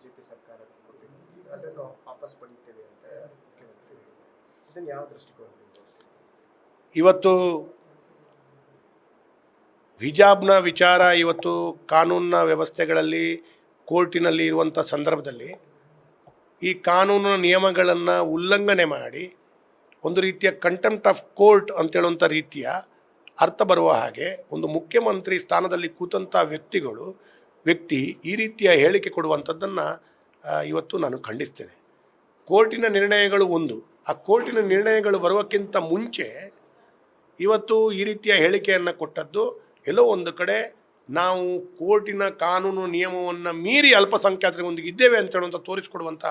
BJP ಸರ್ಕಾರ ಕೊಟ್ಟಿದ್ದು ಅದನ್ನು ವಾಪಸ್ ಪಡೀತೇವೆ ಅಂತ ಮುಖ್ಯಮಂತ್ರಿ ಹೇಳಿದ್ದಾರೆ. ಇದನ್ನು ಯಾವ ದೃಷ್ಟಿಕೋನದಿಂದ ಇವತ್ತು ಹಿಜಾಬ್ನ ವಿಚಾರ ಇವತ್ತು ಕಾನೂನಿನ ವ್ಯವಸ್ಥೆಗಳಲ್ಲಿ ಕೋರ್ಟಿನಲ್ಲಿ ಇರುವಂಥ ಸಂದರ್ಭದಲ್ಲಿ ಈ ಕಾನೂನಿನ ನಿಯಮಗಳನ್ನು ಉಲ್ಲಂಘನೆ ಮಾಡಿ ಒಂದು ರೀತಿಯ ಕಂಟೆಂಪ್ಟ್ ಆಫ್ ಕೋರ್ಟ್ ಅಂತೇಳುವಂಥ ರೀತಿಯ ಅರ್ಥ ಬರುವ ಹಾಗೆ ಒಂದು ಮುಖ್ಯಮಂತ್ರಿ ಸ್ಥಾನದಲ್ಲಿ ಕೂತಂಥ ವ್ಯಕ್ತಿ ಈ ರೀತಿಯ ಹೇಳಿಕೆ ಕೊಡುವಂಥದ್ದನ್ನು ಇವತ್ತು ನಾನು ಖಂಡಿಸ್ತೇನೆ. ಕೋರ್ಟಿನ ನಿರ್ಣಯಗಳು ಒಂದು, ಆ ಕೋರ್ಟಿನ ನಿರ್ಣಯಗಳು ಬರೋಕ್ಕಿಂತ ಮುಂಚೆ ಇವತ್ತು ಈ ರೀತಿಯ ಹೇಳಿಕೆಯನ್ನು ಕೊಟ್ಟದ್ದು ಎಲ್ಲೋ ಒಂದು ಕಡೆ ನಾವು ಕೋರ್ಟಿನ ಕಾನೂನು ನಿಯಮವನ್ನು ಮೀರಿ ಅಲ್ಪಸಂಖ್ಯಾತರಿಗೊಂದಿಗೆ ಇದ್ದೇವೆ ಅಂತ ಹೇಳುವಂಥ ತೋರಿಸಿಕೊಡುವಂಥ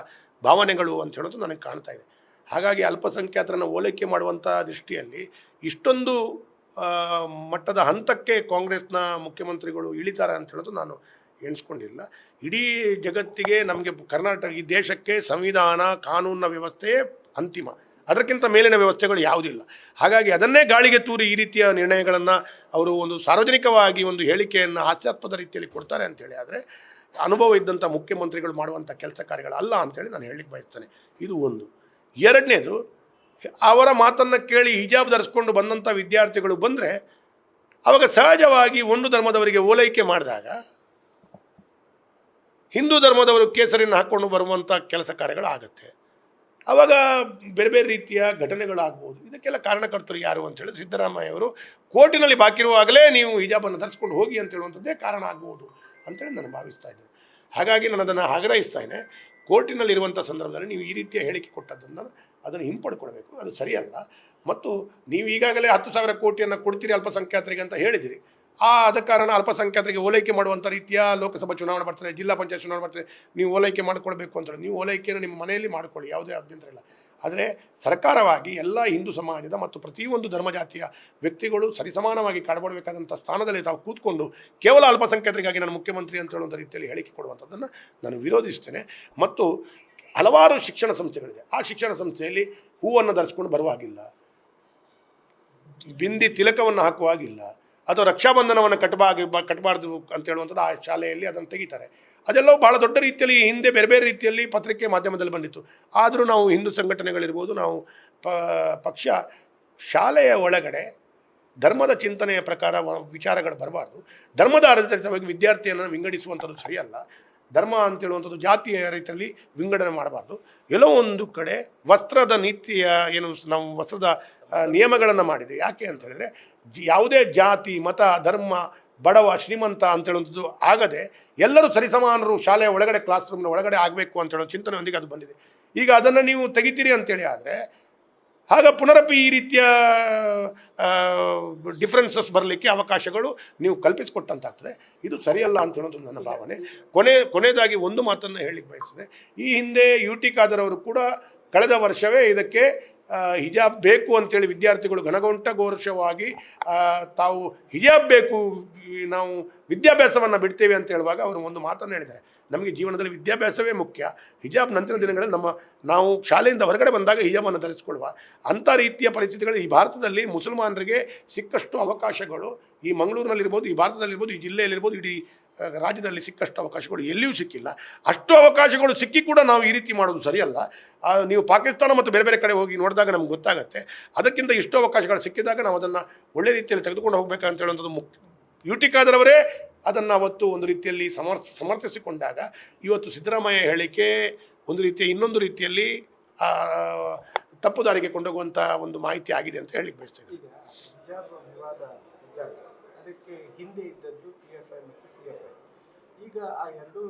ಭಾವನೆಗಳು ಅಂತ ಹೇಳೋದು ನನಗೆ ಕಾಣ್ತಾ ಇದೆ. ಹಾಗಾಗಿ ಅಲ್ಪಸಂಖ್ಯಾತರನ್ನು ಓಲೈಕೆ ಮಾಡುವಂಥ ದೃಷ್ಟಿಯಲ್ಲಿ ಇಷ್ಟೊಂದು ಮಟ್ಟದ ಹಂತಕ್ಕೆ ಕಾಂಗ್ರೆಸ್ನ ಮುಖ್ಯಮಂತ್ರಿಗಳು ಇಳಿತಾರೆ ಅಂತ ಹೇಳೋದು ನಾನು ಎಣಿಸ್ಕೊಂಡಿಲ್ಲ. ಇಡೀ ಜಗತ್ತಿಗೆ ನಮಗೆ ಕರ್ನಾಟಕ ಈ ದೇಶಕ್ಕೆ ಸಂವಿಧಾನ ಕಾನೂನಿನ ವ್ಯವಸ್ಥೆ ಅಂತಿಮ, ಅದಕ್ಕಿಂತ ಮೇಲಿನ ವ್ಯವಸ್ಥೆಗಳು ಯಾವುದಿಲ್ಲ. ಹಾಗಾಗಿ ಅದನ್ನೇ ಗಾಳಿಗೆ ತೂರಿ ಈ ರೀತಿಯ ನಿರ್ಣಯಗಳನ್ನು ಅವರು ಒಂದು ಸಾರ್ವಜನಿಕವಾಗಿ ಒಂದು ಹೇಳಿಕೆಯನ್ನು ಹಾಸ್ಯಾಸ್ಪದ ರೀತಿಯಲ್ಲಿ ಕೊಡ್ತಾರೆ ಅಂಥೇಳಿ ಆದರೆ ಅನುಭವ ಇದ್ದಂಥ ಮುಖ್ಯಮಂತ್ರಿಗಳು ಮಾಡುವಂಥ ಕೆಲಸ ಕಾರ್ಯಗಳಲ್ಲ ಅಂಥೇಳಿ ನಾನು ಹೇಳಲಿಕ್ಕೆ ಬಯಸ್ತೇನೆ. ಇದು ಒಂದು. ಎರಡನೇದು, ಅವರ ಮಾತನ್ನು ಕೇಳಿ ಹಿಜಾಬ್ ಧರಿಸ್ಕೊಂಡು ಬಂದಂಥ ವಿದ್ಯಾರ್ಥಿಗಳು ಬಂದರೆ ಆವಾಗ ಸಹಜವಾಗಿ ಒಂದು ಧರ್ಮದವರಿಗೆ ಓಲೈಕೆ ಮಾಡಿದಾಗ ಹಿಂದೂ ಧರ್ಮದವರು ಕೇಸರಿಯನ್ನು ಹಾಕ್ಕೊಂಡು ಬರುವಂಥ ಕೆಲಸ ಕಾರ್ಯಗಳಾಗತ್ತೆ. ಆವಾಗ ಬೇರೆ ಬೇರೆ ರೀತಿಯ ಘಟನೆಗಳಾಗ್ಬೋದು. ಇದಕ್ಕೆಲ್ಲ ಕಾರಣಕರ್ತರು ಯಾರು ಅಂತೇಳಿ ಸಿದ್ದರಾಮಯ್ಯವರು ಕೋರ್ಟಿನಲ್ಲಿ ಬಾಕಿ ಇರುವಾಗಲೇ ನೀವು ಹಿಜಾಬನ್ನು ಧರಿಸ್ಕೊಂಡು ಹೋಗಿ ಅಂತ ಹೇಳುವಂಥದ್ದೇ ಕಾರಣ ಆಗ್ಬೋದು ಅಂತೇಳಿ ನಾನು ಭಾವಿಸ್ತಾ ಇದ್ದೇನೆ. ಹಾಗಾಗಿ ನಾನು ಅದನ್ನು ಆಗ್ರಹಿಸ್ತೇನೆ. ಕೋರ್ಟಿನಲ್ಲಿರುವಂಥ ಸಂದರ್ಭದಲ್ಲಿ ನೀವು ಈ ರೀತಿಯ ಹೇಳಿಕೆ ಕೊಟ್ಟದ್ದನ್ನು ಅದನ್ನು ಹಿಂಪಡ್ಕೊಳ್ಬೇಕು, ಅದು ಸರಿಯಲ್ಲ. ಮತ್ತು ನೀವು ಈಗಾಗಲೇ 10,000 ಕೋಟಿಯನ್ನು ಕೊಡ್ತೀರಿ ಅಲ್ಪಸಂಖ್ಯಾತರಿಗೆ ಅಂತ ಹೇಳಿದಿರಿ. ಆದ ಕಾರಣ ಅಲ್ಪಸಂಖ್ಯಾತರಿಗೆ ಓಲೈಕೆ ಮಾಡುವಂಥ ರೀತಿಯ ಲೋಕಸಭಾ ಚುನಾವಣೆ ಬರ್ತದೆ, ಜಿಲ್ಲಾ ಪಂಚಾಯತ್ ಚುನಾವಣೆ ಬರ್ತದೆ, ನೀವು ಓಲೈಕೆ ಮಾಡಿಕೊಳ್ಬೇಕು ಅಂತೇಳಿ ನೀವು ಓಲೈಕೆಯನ್ನು ನಿಮ್ಮ ಮನೆಯಲ್ಲಿ ಮಾಡಿಕೊಳ್ಳಿ, ಯಾವುದೇ ಅಭ್ಯಂತರ ಇಲ್ಲ. ಆದರೆ ಸರ್ಕಾರವಾಗಿ ಎಲ್ಲ ಹಿಂದೂ ಸಮಾಜದ ಮತ್ತು ಪ್ರತಿಯೊಂದು ಧರ್ಮಜಾತಿಯ ವ್ಯಕ್ತಿಗಳು ಸರಿಸಮಾನವಾಗಿ ಕಾಡ್ಕೊಳ್ಬೇಕಾದಂಥ ಸ್ಥಾನದಲ್ಲಿ ತಾವು ಕೂತ್ಕೊಂಡು ಕೇವಲ ಅಲ್ಪಸಂಖ್ಯಾತರಿಗಾಗಿ ನಾನು ಮುಖ್ಯಮಂತ್ರಿ ಅಂತ ಹೇಳುವಂಥ ರೀತಿಯಲ್ಲಿ ಹೇಳಿಕೆ ಕೊಡುವಂಥದ್ದನ್ನು ನಾನು ವಿರೋಧಿಸ್ತೇನೆ. ಮತ್ತು ಹಲವಾರು ಶಿಕ್ಷಣ ಸಂಸ್ಥೆಗಳಿದೆ, ಆ ಶಿಕ್ಷಣ ಸಂಸ್ಥೆಯಲ್ಲಿ ಹೂವನ್ನು ಧರಿಸ್ಕೊಂಡು ಬರುವಾಗಿಲ್ಲ, ಬಿಂದಿ ತಿಲಕವನ್ನು ಹಾಕುವಾಗಿಲ್ಲ, ಅಥವಾ ರಕ್ಷಾಬಂಧನವನ್ನು ಕಟ್ಟಬಾರ್ದು ಅಂತ ಹೇಳುವಂಥದ್ದು ಆ ಶಾಲೆಯಲ್ಲಿ ಅದನ್ನು ತೆಗಿತಾರೆ. ಅದೆಲ್ಲವೂ ಭಾಳ ದೊಡ್ಡ ರೀತಿಯಲ್ಲಿ ಹಿಂದೆ ಬೇರೆ ಬೇರೆ ರೀತಿಯಲ್ಲಿ ಪತ್ರಿಕೆ ಮಾಧ್ಯಮದಲ್ಲಿ ಬಂದಿತ್ತು. ಆದರೂ ನಾವು ಹಿಂದೂ ಸಂಘಟನೆಗಳಿರ್ಬೋದು, ನಾವು ಪಕ್ಷ ಶಾಲೆಯ ಒಳಗಡೆ ಧರ್ಮದ ಚಿಂತನೆಯ ಪ್ರಕಾರ ವಿಚಾರಗಳು ಬರಬಾರ್ದು, ಧರ್ಮದ ಆಧಾರಿತವಾಗಿ ವಿದ್ಯಾರ್ಥಿಯನ್ನು ವಿಂಗಡಿಸುವಂಥದ್ದು ಸರಿಯಲ್ಲ, ಧರ್ಮ ಅಂತೇಳುವಂಥದ್ದು ಜಾತಿಯ ರೀತಿಯಲ್ಲಿ ವಿಂಗಡಣೆ ಮಾಡಬಾರ್ದು. ಎಲ್ಲೋ ಒಂದು ಕಡೆ ವಸ್ತ್ರದ ನೀತಿಯ ಏನು ನಾವು ವಸ್ತ್ರದ ನಿಯಮಗಳನ್ನು ಮಾಡಿದ್ವಿ. ಯಾಕೆ ಅಂತ ಹೇಳಿದರೆ ಯಾವುದೇ ಜಾತಿ ಮತ ಧರ್ಮ ಬಡವ ಶ್ರೀಮಂತ ಅಂತೇಳುವಂಥದ್ದು ಆಗದೆ ಎಲ್ಲರೂ ಸರಿಸಮಾನರು ಶಾಲೆಯ ಒಳಗಡೆ ಕ್ಲಾಸ್ ರೂಮ್ನ ಒಳಗಡೆ ಆಗಬೇಕು ಅಂತ ಹೇಳೋ ಚಿಂತನೆಯೊಂದಿಗೆ ಅದು ಬಂದಿದೆ. ಈಗ ಅದನ್ನು ನೀವು ತೆಗಿತೀರಿ ಅಂತೇಳಿ ಆದರೆ ಆಗ ಪುನರಪಿ ಈ ರೀತಿಯ ಡಿಫ್ರೆನ್ಸಸ್ ಬರಲಿಕ್ಕೆ ಅವಕಾಶಗಳು ನೀವು ಕಲ್ಪಿಸಿಕೊಟ್ಟಂತಾಗ್ತದೆ. ಇದು ಸರಿಯಲ್ಲ ಅಂತ ಹೇಳೋದು ನನ್ನ ಭಾವನೆ. ಕೊನೆಯದಾಗಿ ಒಂದು ಮಾತನ್ನು ಹೇಳಲಿಕ್ಕೆ ಬಯಸಿದೆ. ಈ ಹಿಂದೆ UT ಖಾದರ್ ಅವರು ಕೂಡ ಕಳೆದ ವರ್ಷವೇ ಇದಕ್ಕೆ ಹಿಜಾಬ್ ಬೇಕು ಅಂತೇಳಿ ವಿದ್ಯಾರ್ಥಿಗಳು ಘನಘೋಷವಾಗಿ ತಾವು ಹಿಜಾಬ್ ಬೇಕು, ನಾವು ವಿದ್ಯಾಭ್ಯಾಸವನ್ನು ಬಿಡ್ತೇವೆ ಅಂತ ಹೇಳುವಾಗ ಅವರು ಒಂದು ಮಾತನ್ನು ಹೇಳಿದ್ದಾರೆ, ನಮಗೆ ಜೀವನದಲ್ಲಿ ವಿದ್ಯಾಭ್ಯಾಸವೇ ಮುಖ್ಯ, ಹಿಜಾಬ್ ನಂತರದ ದಿನಗಳಲ್ಲಿ ನಾವು ಶಾಲೆಯಿಂದ ಹೊರಗಡೆ ಬಂದಾಗ ಹಿಜಾಬನ್ನು ಧರಿಸಿಕೊಳ್ಳುವ ಅಂಥ ರೀತಿಯ ಪರಿಸ್ಥಿತಿಗಳು ಈ ಭಾರತದಲ್ಲಿ ಮುಸಲ್ಮಾನರಿಗೆ ಸಿಕ್ಕಷ್ಟು ಅವಕಾಶಗಳು ಈ ಮಂಗಳೂರಿನಲ್ಲಿರ್ಬೋದು, ಈ ಭಾರತದಲ್ಲಿರ್ಬೋದು, ಈ ಜಿಲ್ಲೆಯಲ್ಲಿರ್ಬೋದು, ಇಡೀ ರಾಜ್ಯದಲ್ಲಿ ಸಿಕ್ಕಷ್ಟು ಅವಕಾಶಗಳು ಎಲ್ಲಿಯೂ ಸಿಕ್ಕಿಲ್ಲ. ಅಷ್ಟು ಅವಕಾಶಗಳು ಸಿಕ್ಕಿ ಕೂಡ ನಾವು ಈ ರೀತಿ ಮಾಡೋದು ಸರಿಯಲ್ಲ. ನೀವು ಪಾಕಿಸ್ತಾನ ಮತ್ತು ಬೇರೆ ಬೇರೆ ಕಡೆ ಹೋಗಿ ನೋಡಿದಾಗ ನಮ್ಗೆ ಗೊತ್ತಾಗುತ್ತೆ. ಅದಕ್ಕಿಂತ ಇಷ್ಟು ಅವಕಾಶಗಳು ಸಿಕ್ಕಿದಾಗ ನಾವು ಅದನ್ನು ಒಳ್ಳೆ ರೀತಿಯಲ್ಲಿ ತೆಗೆದುಕೊಂಡು ಹೋಗಬೇಕಂತ ಹೇಳುವಂಥದ್ದು UT ಖಾದರ್ ಅವರೇ ಅದನ್ನು ಅವತ್ತು ಒಂದು ರೀತಿಯಲ್ಲಿ ಸಮರ್ಥಿಸಿಕೊಂಡಾಗ ಇವತ್ತು ಸಿದ್ದರಾಮಯ್ಯ ಹೇಳಿಕೆ ಒಂದು ರೀತಿಯ ಇನ್ನೊಂದು ರೀತಿಯಲ್ಲಿ ತಪ್ಪು ದಾರಿಗೆ ಕೊಂಡೋಗುವಂಥ ಒಂದು ಮಾಹಿತಿ ಆಗಿದೆ ಅಂತ ಹೇಳಿಕ್ಕೆ ಬಯಸ್ತೇನೆ. ಈಗ ಹಿಜಾಬ್ ವಿವಾದ ಅದಕ್ಕೆ ಹಿಂದೆ ಇದ್ದದ್ದು PFI ಮತ್ತು CFI. ಈಗ ಆ ಎರಡೂ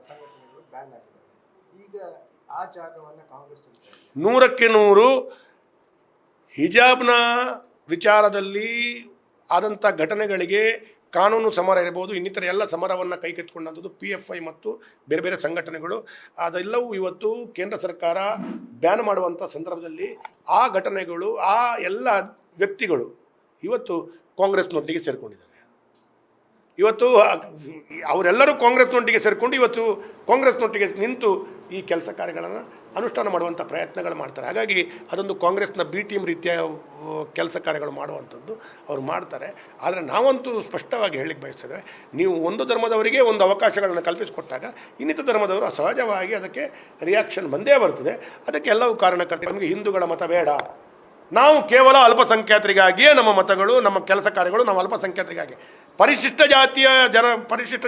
ಸಂಘಟನೆಗಳು ಬ್ಯಾನ್ ಆಗಿವೆ. ಈಗ ಆ ಜಾಗವನ್ನು ಕಾಂಗ್ರೆಸ್ 100ಕ್ಕೆ 100 ಹಿಜಾಬ್ನ ವಿಚಾರದಲ್ಲಿ ಆದಂಥ ಘಟನೆಗಳಿಗೆ ಕಾನೂನು ಸಮರ ಇರ್ಬೋದು, ಇನ್ನಿತರ ಎಲ್ಲ ಸಮರವನ್ನು ಕೈಗೆತ್ತಿಕೊಂಡಂಥದ್ದು PFI ಮತ್ತು ಬೇರೆ ಬೇರೆ ಸಂಘಟನೆಗಳು. ಅದೆಲ್ಲವೂ ಇವತ್ತು ಕೇಂದ್ರ ಸರ್ಕಾರ ಬ್ಯಾನ್ ಮಾಡುವಂಥ ಸಂದರ್ಭದಲ್ಲಿ ಆ ಘಟನೆಗಳು ಆ ಎಲ್ಲ ವ್ಯಕ್ತಿಗಳು ಇವತ್ತು ಕಾಂಗ್ರೆಸ್ನೊಟ್ಟಿಗೆ ಸೇರಿಕೊಂಡಿದ್ದಾರೆ. ಇವತ್ತು ಅವರೆಲ್ಲರೂ ಕಾಂಗ್ರೆಸ್ನೊಟ್ಟಿಗೆ ಸೇರಿಕೊಂಡು ಇವತ್ತು ಕಾಂಗ್ರೆಸ್ನೊಟ್ಟಿಗೆ ನಿಂತು ಈ ಕೆಲಸ ಕಾರ್ಯಗಳನ್ನು ಅನುಷ್ಠಾನ ಮಾಡುವಂಥ ಪ್ರಯತ್ನಗಳು ಮಾಡ್ತಾರೆ. ಹಾಗಾಗಿ ಅದೊಂದು ಕಾಂಗ್ರೆಸ್ನ ಬಿ ಟೀಮ್ ರೀತಿಯ ಕೆಲಸ ಕಾರ್ಯಗಳು ಮಾಡುವಂಥದ್ದು ಅವರು ಮಾಡ್ತಾರೆ. ಆದರೆ ನಾವಂತೂ ಸ್ಪಷ್ಟವಾಗಿ ಹೇಳಿಕ್ಕೆ ಬಯಸ್ತೇವೆ, ನೀವು ಒಂದು ಧರ್ಮದವರಿಗೆ ಒಂದು ಅವಕಾಶಗಳನ್ನು ಕಲ್ಪಿಸಿಕೊಟ್ಟಾಗ ಇನ್ನಿತರ ಧರ್ಮದವರು ಸಹಜವಾಗಿ ಅದಕ್ಕೆ ರಿಯಾಕ್ಷನ್ ಬಂದೇ ಬರ್ತದೆ. ಅದಕ್ಕೆ ಎಲ್ಲವೂ ಕಾರಣಕರ್ತರು. ನಮಗೆ ಹಿಂದೂಗಳ ಮತ ಬೇಡ, ನಾವು ಕೇವಲ ಅಲ್ಪಸಂಖ್ಯಾತರಿಗಾಗಿಯೇ ನಮ್ಮ ಮತಗಳು, ನಮ್ಮ ಕೆಲಸ ಕಾರ್ಯಗಳು ನಾವು ಅಲ್ಪಸಂಖ್ಯಾತರಿಗಾಗಿ. ಪರಿಶಿಷ್ಟ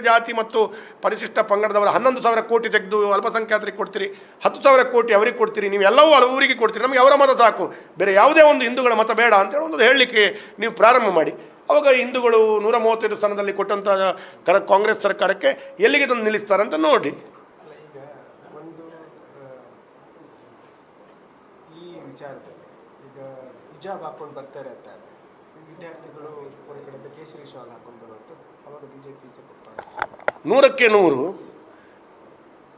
ಜಾತಿ ಮತ್ತು ಪರಿಶಿಷ್ಟ ಪಂಗಡದವರ 11,000 ಕೋಟಿ ತೆಗೆದು ಅಲ್ಪಸಂಖ್ಯಾತರಿಗೆ ಕೊಡ್ತೀರಿ, 10,000 ಕೋಟಿ ಅವರಿಗೆ ಕೊಡ್ತೀರಿ, ನೀವೆಲ್ಲವೂ ಅವರಿಗೆ ಕೊಡ್ತೀರಿ, ನಮಗೆ ಅವರ ಮತ ಸಾಕು, ಬೇರೆ ಯಾವುದೇ ಒಂದು ಹಿಂದೂಗಳ ಮತ ಬೇಡ ಅಂತೇಳಿ ಒಂದು ಹೇಳಲಿಕ್ಕೆ ನೀವು ಪ್ರಾರಂಭ ಮಾಡಿ. ಅವಾಗ ಹಿಂದೂಗಳು 135 ಸ್ಥಾನದಲ್ಲಿ ಕೊಟ್ಟಂಥ ಕಾಂಗ್ರೆಸ್ ಸರ್ಕಾರಕ್ಕೆ ಎಲ್ಲಿಗೆ ತಂದು ನಿಲ್ಲಿಸ್ತಾರೆ ಅಂತ ನೋಡಿ. ಈಗ ಒಂದು ಈ ವಿಚಾರದಲ್ಲಿ ಈಗ ಹಿಜಾಬ್ ಹಾಕೊಂಡು ಬರ್ತಾರೆ ಅಂತ ವಿದ್ಯಾರ್ಥಿಗಳು ಒಂದು ಕಡೆಯಿಂದ ಕೇಸರಿ ಶಾಲ್ ಹಾಕೊಂಡು ಬರುವಂಥದ್ದು, ಅವಾಗ ಬಿಜೆಪಿ ಕೊಡ್ತಾರೆ 100ಕ್ಕೆ 100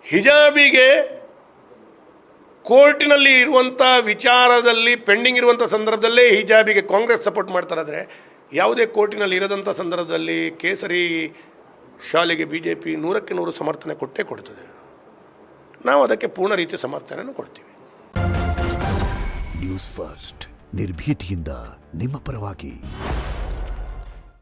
ಹಿಜಾಬಿಗೆ ಕೋರ್ಟಿನಲ್ಲಿ ಇರುವಂಥ ವಿಚಾರದಲ್ಲಿ ಪೆಂಡಿಂಗ್ ಇರುವಂಥ ಸಂದರ್ಭದಲ್ಲೇ ಹಿಜಾಬಿಗೆ ಕಾಂಗ್ರೆಸ್ ಸಪೋರ್ಟ್ ಮಾಡ್ತಾರಾದರೆ, ಯಾವುದೇ ಕೋರ್ಟಿನಲ್ಲಿ ಇರದಂಥ ಸಂದರ್ಭದಲ್ಲಿ ಕೇಸರಿ ಶಾಲೆಗೆ ಬಿಜೆಪಿ 100ಕ್ಕೆ 100 ಸಮರ್ಥನೆ ಕೊಟ್ಟೇ ಕೊಡ್ತದೆ. ನಾವು ಅದಕ್ಕೆ ಪೂರ್ಣ ರೀತಿಯ ಸಮರ್ಥನೆಯನ್ನು ಕೊಡ್ತೀವಿ. ನ್ಯೂಸ್ ಫಸ್ಟ್ ನಿರ್ಭೀತಿಯಿಂದ ನಿಮ್ಮ ಪರವಾಗಿ.